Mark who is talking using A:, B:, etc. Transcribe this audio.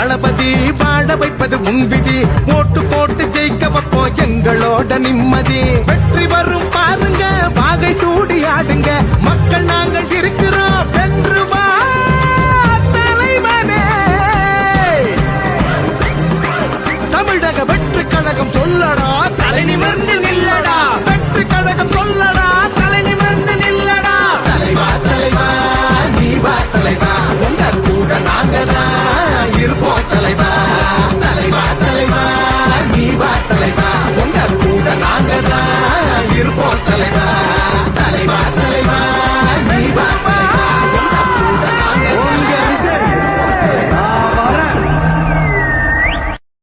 A: தளபதி வாழ வைப்பது உன் விதி. ஓட்டு போட்டு ஜெயிக்க வைப்போம் எங்களோட நிம்மதி. வெற்றி வரும் பாருங்க, வாகை சூடி ஆடுங்க.